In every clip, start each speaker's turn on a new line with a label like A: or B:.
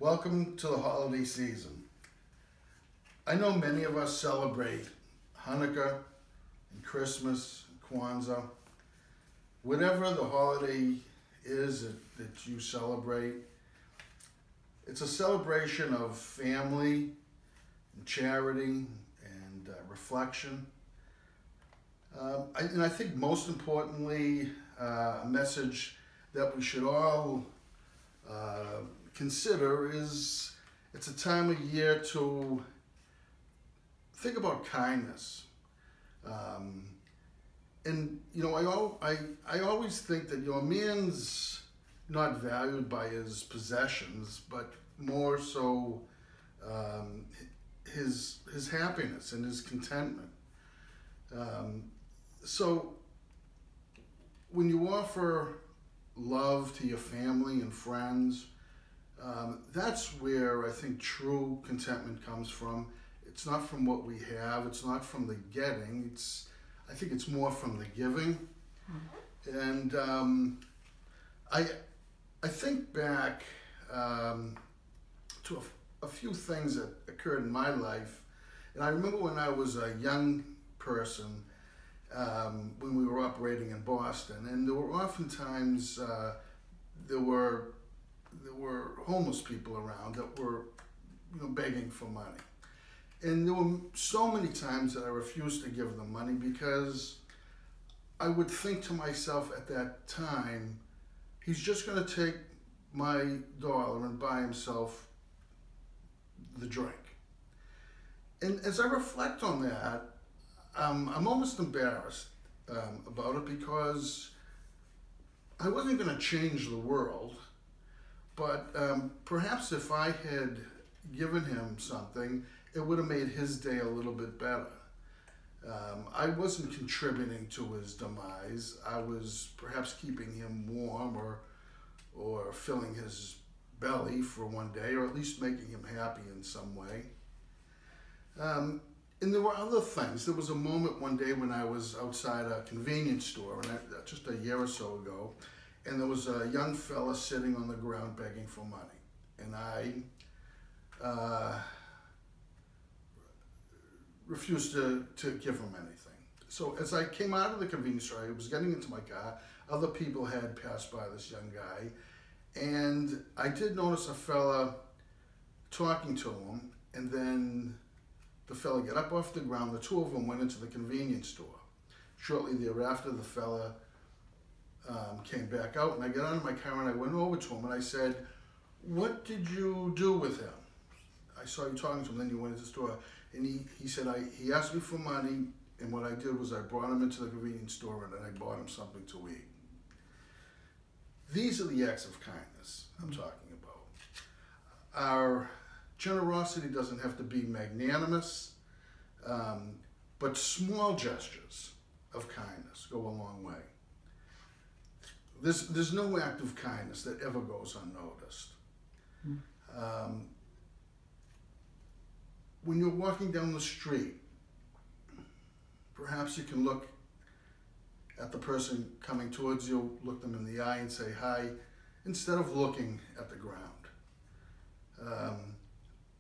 A: Welcome to the holiday season. I know many of us celebrate Hanukkah and Christmas, and Kwanzaa. Whatever the holiday is that you celebrate, it's a celebration of family and charity and reflection. And I think most importantly, a message that we should all consider is it's a time of year to think about kindness. And you know, I always think that a man's not valued by his possessions, but more so his happiness and his contentment. So when you offer love to your family and friends, that's where I think true contentment comes from. It's not from what we have. It's not from the getting. I think it's more from the giving. And I think back to a few things that occurred in my life. And I remember when I was a young person, when we were operating in Boston, and there were oftentimes there were homeless people around that were begging for money. And there were so many times that I refused to give them money because I would think to myself at that time, he's just going to take my dollar and buy himself the drink. And as I reflect on that, I'm almost embarrassed about it because I wasn't going to change the world, but perhaps if I had given him something, it would have made his day a little bit better. I wasn't contributing to his demise. I was perhaps keeping him warm or filling his belly for one day, or at least making him happy in some way. And there were other things. There was a moment one day when I was outside a convenience store, and just a year or so ago, and there was a young fella sitting on the ground begging for money. And I refused to give him anything. So as I came out of the convenience store, I was getting into my car, other people had passed by this young guy, and I did notice a fella talking to him, and then the fella got up off the ground. The two of them went into the convenience store. Shortly thereafter, the fella came back out, and I got out of my car and I went over to him and I said, "What did you do with him? I saw you talking to him, then you went into the store." And he said, he asked me for money, and what I did was I brought him into the convenience store and I bought him something to eat. These are the acts of kindness I'm talking about. Our generosity doesn't have to be magnanimous, but small gestures of kindness go a long way. There's no act of kindness that ever goes unnoticed. When you're walking down the street, perhaps you can look at the person coming towards you, look them in the eye and say hi, instead of looking at the ground.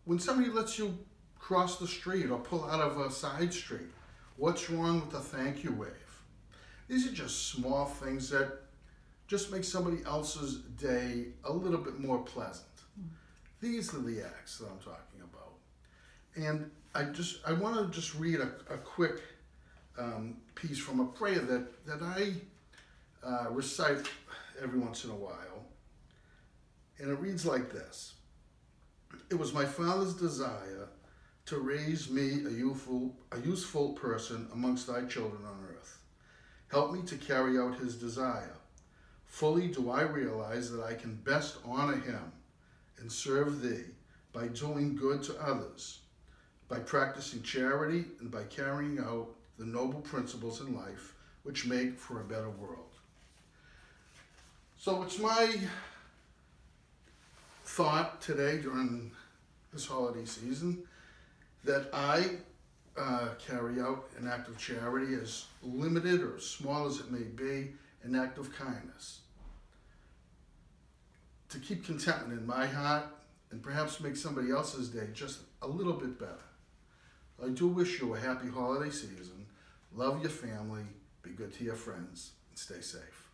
A: When somebody lets you cross the street or pull out of a side street, what's wrong with a thank you wave? These are just small things that just make somebody else's day a little bit more pleasant. These are the acts that I'm talking about. And I want to just read a quick piece from a prayer that I recite every once in a while. And it reads like this. "It was my Father's desire to raise me a useful person amongst thy children on earth. Help me to carry out his desire. Fully do I realize that I can best honor him and serve thee by doing good to others, by practicing charity, and by carrying out the noble principles in life which make for a better world." So it's my thought today during this holiday season that I carry out an act of charity, as limited or as small as it may be, an act of kindness. To keep contentment in my heart and perhaps make somebody else's day just a little bit better. I do wish you a happy holiday season. Love your family, be good to your friends, and stay safe.